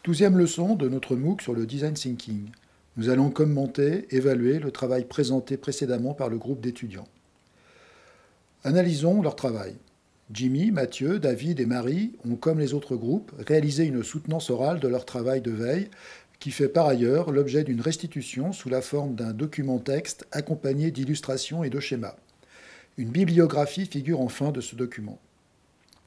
12e leçon de notre MOOC sur le design thinking. Nous allons commenter, évaluer le travail présenté précédemment par le groupe d'étudiants. Analysons leur travail. Jimmy, Mathieu, David et Marie ont, comme les autres groupes, réalisé une soutenance orale de leur travail de veille, qui fait par ailleurs l'objet d'une restitution sous la forme d'un document texte accompagné d'illustrations et de schémas. Une bibliographie figure en fin de ce document.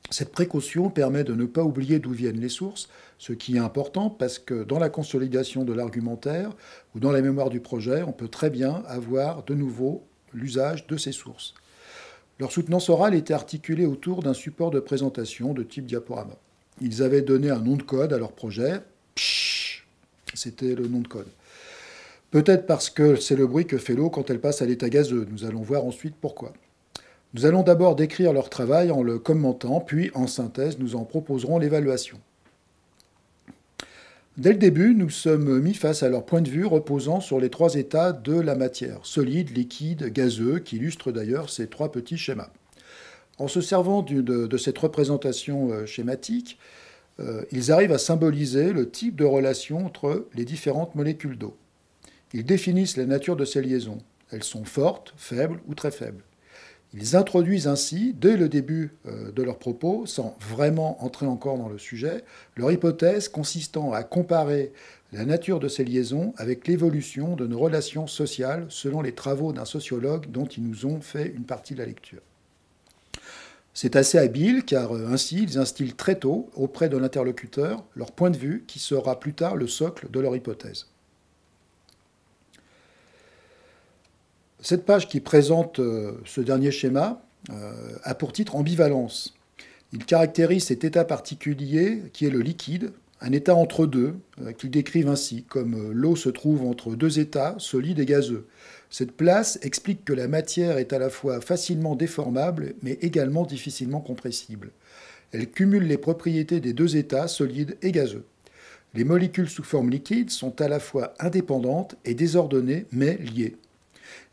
Cette précaution permet de ne pas oublier d'où viennent les sources, ce qui est important parce que dans la consolidation de l'argumentaire ou dans la mémoire du projet, on peut très bien avoir de nouveau l'usage de ces sources. Leur soutenance orale était articulée autour d'un support de présentation de type diaporama. Ils avaient donné un nom de code à leur projet. Pshhh, c'était le nom de code. Peut-être parce que c'est le bruit que fait l'eau quand elle passe à l'état gazeux. Nous allons voir ensuite pourquoi. Nous allons d'abord décrire leur travail en le commentant, puis en synthèse, nous en proposerons l'évaluation. Dès le début, nous sommes mis face à leur point de vue reposant sur les trois états de la matière, solide, liquide, gazeux, qui illustrent d'ailleurs ces trois petits schémas. En se servant de cette représentation schématique, ils arrivent à symboliser le type de relation entre les différentes molécules d'eau. Ils définissent la nature de ces liaisons. Elles sont fortes, faibles ou très faibles. Ils introduisent ainsi, dès le début de leurs propos, sans vraiment entrer encore dans le sujet, leur hypothèse consistant à comparer la nature de ces liaisons avec l'évolution de nos relations sociales selon les travaux d'un sociologue dont ils nous ont fait une partie de la lecture. C'est assez habile car ainsi ils instillent très tôt auprès de l'interlocuteur leur point de vue qui sera plus tard le socle de leur hypothèse. Cette page qui présente ce dernier schéma a pour titre ambivalence. Il caractérise cet état particulier qui est le liquide, un état entre deux, qu'ils décrivent ainsi, comme l'eau se trouve entre deux états, solide et gazeux. Cette place explique que la matière est à la fois facilement déformable, mais également difficilement compressible. Elle cumule les propriétés des deux états, solide et gazeux. Les molécules sous forme liquide sont à la fois indépendantes et désordonnées, mais liées.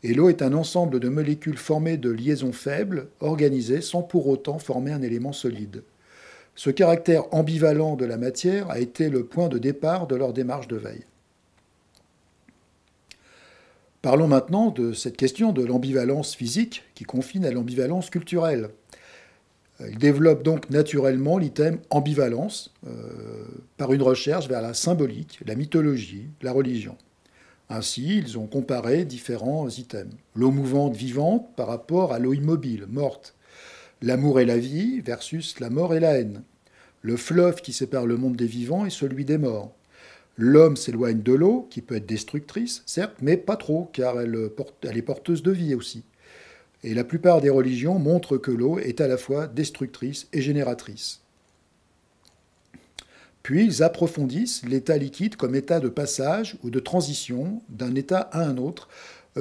Et l'eau est un ensemble de molécules formées de liaisons faibles, organisées, sans pour autant former un élément solide. Ce caractère ambivalent de la matière a été le point de départ de leur démarche de veille. Parlons maintenant de cette question de l'ambivalence physique qui confine à l'ambivalence culturelle. Il développe donc naturellement l'item ambivalence par une recherche vers la symbolique, la mythologie, la religion. Ainsi, ils ont comparé différents items. L'eau mouvante vivante par rapport à l'eau immobile, morte. L'amour et la vie versus la mort et la haine. Le fleuve qui sépare le monde des vivants et celui des morts. L'homme s'éloigne de l'eau, qui peut être destructrice, certes, mais pas trop, car elle est porteuse de vie aussi. Et la plupart des religions montrent que l'eau est à la fois destructrice et génératrice. Puis ils approfondissent l'état liquide comme état de passage ou de transition d'un état à un autre,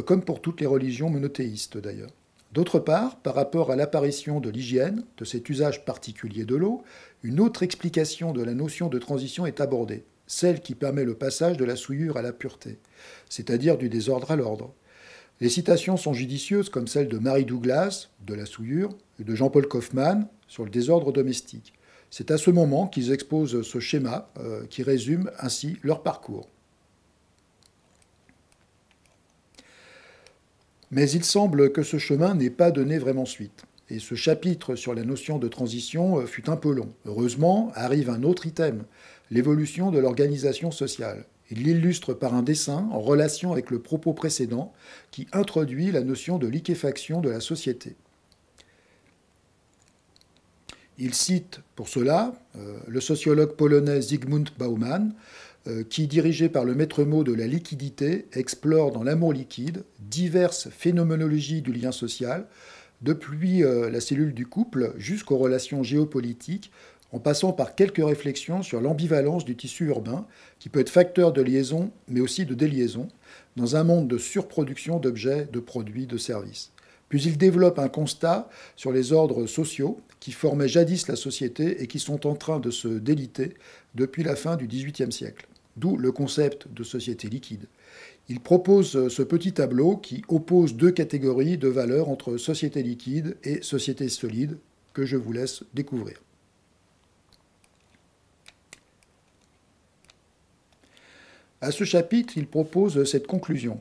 comme pour toutes les religions monothéistes d'ailleurs. D'autre part, par rapport à l'apparition de l'hygiène, de cet usage particulier de l'eau, une autre explication de la notion de transition est abordée, celle qui permet le passage de la souillure à la pureté, c'est-à-dire du désordre à l'ordre. Les citations sont judicieuses comme celle de Mary Douglas, de la souillure, et de Jean-Paul Kaufmann, sur le désordre domestique. C'est à ce moment qu'ils exposent ce schéma qui résume ainsi leur parcours. Mais il semble que ce chemin n'ait pas donné vraiment suite. Et ce chapitre sur la notion de transition fut un peu long. Heureusement, arrive un autre item, l'évolution de l'organisation sociale. Il l'illustre par un dessin en relation avec le propos précédent qui introduit la notion de liquéfaction de la société. Il cite pour cela le sociologue polonais Zygmunt Bauman, qui, dirigé par le maître mot de la liquidité, explore dans l'amour liquide diverses phénoménologies du lien social, depuis la cellule du couple jusqu'aux relations géopolitiques, en passant par quelques réflexions sur l'ambivalence du tissu urbain, qui peut être facteur de liaison, mais aussi de déliaison, dans un monde de surproduction d'objets, de produits, de services. Puis il développe un constat sur les ordres sociaux qui formaient jadis la société et qui sont en train de se déliter depuis la fin du XVIIIe siècle. D'où le concept de société liquide. Il propose ce petit tableau qui oppose deux catégories de valeurs entre société liquide et société solide que je vous laisse découvrir. À ce chapitre, il propose cette conclusion.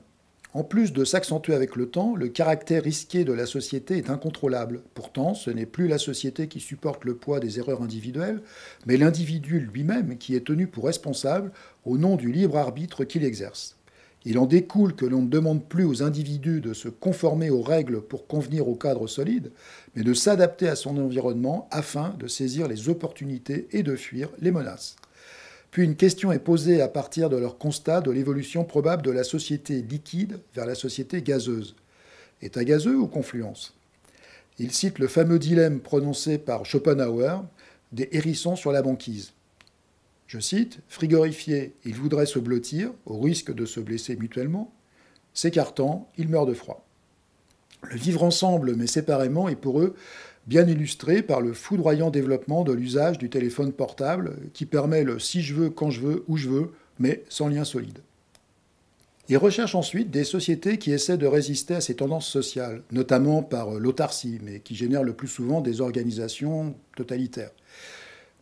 En plus de s'accentuer avec le temps, le caractère risqué de la société est incontrôlable. Pourtant, ce n'est plus la société qui supporte le poids des erreurs individuelles, mais l'individu lui-même qui est tenu pour responsable au nom du libre arbitre qu'il exerce. Il en découle que l'on ne demande plus aux individus de se conformer aux règles pour convenir au cadre solide, mais de s'adapter à son environnement afin de saisir les opportunités et de fuir les menaces. Puis une question est posée à partir de leur constat de l'évolution probable de la société liquide vers la société gazeuse. État gazeux ou confluence? Il cite le fameux dilemme prononcé par Schopenhauer des hérissons sur la banquise. Je cite, frigorifiés, ils voudraient se blottir, au risque de se blesser mutuellement. S'écartant, ils meurent de froid. Le vivre ensemble mais séparément est pour eux bien illustré par le foudroyant développement de l'usage du téléphone portable qui permet le si je veux, quand je veux, où je veux, mais sans lien solide. Il recherche ensuite des sociétés qui essaient de résister à ces tendances sociales, notamment par l'autarcie, mais qui génèrent le plus souvent des organisations totalitaires.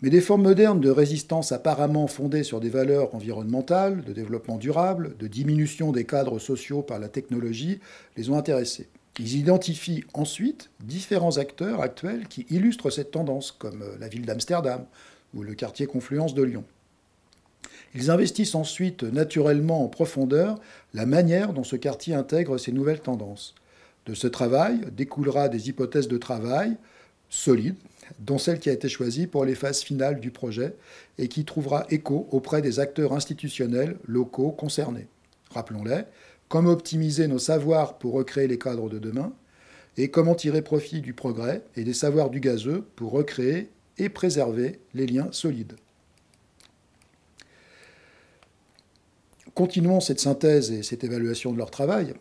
Mais des formes modernes de résistance apparemment fondées sur des valeurs environnementales, de développement durable, de diminution des cadres sociaux par la technologie, les ont intéressés. Ils identifient ensuite différents acteurs actuels qui illustrent cette tendance, comme la ville d'Amsterdam ou le quartier Confluence de Lyon. Ils investissent ensuite naturellement en profondeur la manière dont ce quartier intègre ces nouvelles tendances. De ce travail découlera des hypothèses de travail solides, dont celle qui a été choisie pour les phases finales du projet et qui trouvera écho auprès des acteurs institutionnels locaux concernés. Rappelons-les, comment optimiser nos savoirs pour recréer les cadres de demain, et comment tirer profit du progrès et des savoirs du gazeux pour recréer et préserver les liens solides. Continuons cette synthèse et cette évaluation de leur travail.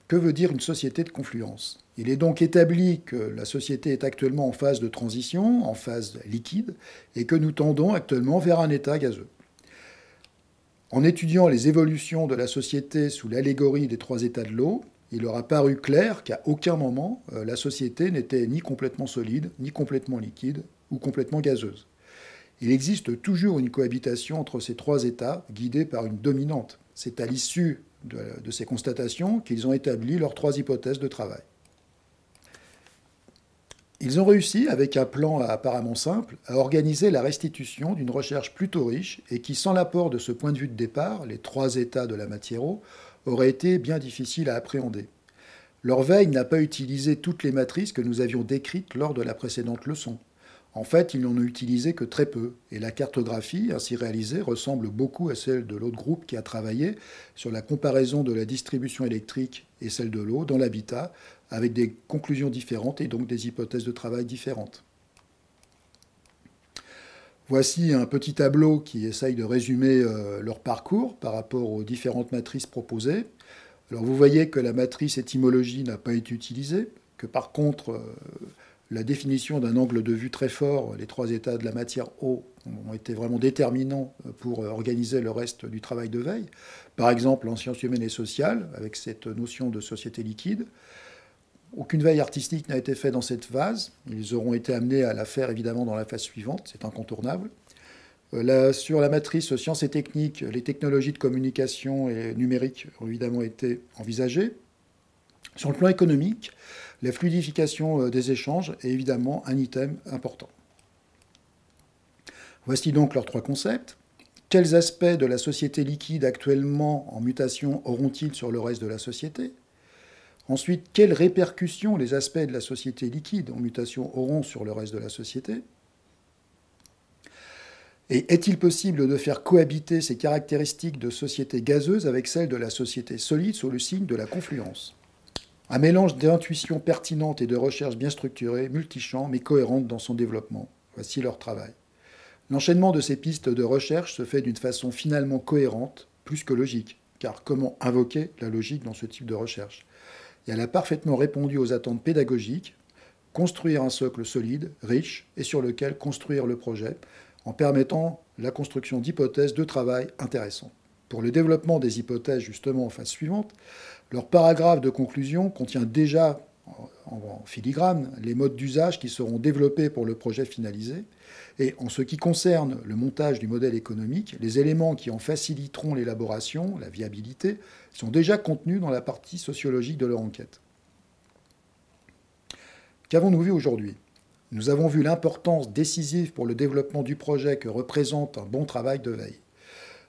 Que veut dire une société de confluence? Il est donc établi que la société est actuellement en phase de transition, en phase liquide, et que nous tendons actuellement vers un état gazeux. En étudiant les évolutions de la société sous l'allégorie des trois états de l'eau, il leur a paru clair qu'à aucun moment la société n'était ni complètement solide, ni complètement liquide, ou complètement gazeuse. Il existe toujours une cohabitation entre ces trois états, guidés par une dominante. C'est à l'issue de ces constatations qu'ils ont établi leurs trois hypothèses de travail. Ils ont réussi, avec un plan apparemment simple, à organiser la restitution d'une recherche plutôt riche et qui, sans l'apport de ce point de vue de départ, les trois états de la matière eau, aurait été bien difficile à appréhender. Leur veille n'a pas utilisé toutes les matrices que nous avions décrites lors de la précédente leçon. En fait, ils n'en ont utilisé que très peu, et la cartographie ainsi réalisée ressemble beaucoup à celle de l'autre groupe qui a travaillé sur la comparaison de la distribution électrique et celle de l'eau dans l'habitat, avec des conclusions différentes et donc des hypothèses de travail différentes. Voici un petit tableau qui essaye de résumer leur parcours par rapport aux différentes matrices proposées. Alors vous voyez que la matrice étymologie n'a pas été utilisée, que par contre la définition d'un angle de vue très fort, les trois états de la matière eau, ont été vraiment déterminants pour organiser le reste du travail de veille. Par exemple, en sciences humaines et sociales, avec cette notion de société liquide. Aucune veille artistique n'a été faite dans cette phase. Ils auront été amenés à la faire évidemment dans la phase suivante, c'est incontournable. Sur la matrice sciences et techniques, les technologies de communication et numérique ont évidemment été envisagées. Sur le plan économique, la fluidification des échanges est évidemment un item important. Voici donc leurs trois concepts. Quels aspects de la société liquide actuellement en mutation auront-ils sur le reste de la société? Ensuite, quelles répercussions les aspects de la société liquide en mutation auront sur le reste de la société? Et est-il possible de faire cohabiter ces caractéristiques de société gazeuse avec celles de la société solide sous le signe de la confluence? Un mélange d'intuitions pertinentes et de recherches bien structurées, multichamps, mais cohérentes dans son développement. Voici leur travail. L'enchaînement de ces pistes de recherche se fait d'une façon finalement cohérente, plus que logique, car comment invoquer la logique dans ce type de recherche? Et elle a parfaitement répondu aux attentes pédagogiques, construire un socle solide, riche, et sur lequel construire le projet, en permettant la construction d'hypothèses de travail intéressantes. Pour le développement des hypothèses justement en phase suivante, leur paragraphe de conclusion contient déjà en filigrane les modes d'usage qui seront développés pour le projet finalisé. Et en ce qui concerne le montage du modèle économique, les éléments qui en faciliteront l'élaboration, la viabilité, sont déjà contenus dans la partie sociologique de leur enquête. Qu'avons-nous vu aujourd'hui? Nous avons vu l'importance décisive pour le développement du projet que représente un bon travail de veille.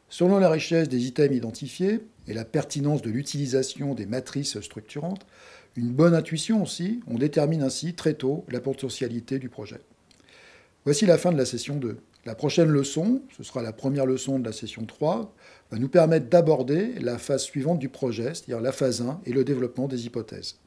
Selon la richesse des items identifiés et la pertinence de l'utilisation des matrices structurantes, une bonne intuition aussi, on détermine ainsi très tôt la potentialité du projet. Voici la fin de la session 2. La prochaine leçon, ce sera la première leçon de la session 3, va nous permettre d'aborder la phase suivante du projet, c'est-à-dire la phase 1 et le développement des hypothèses.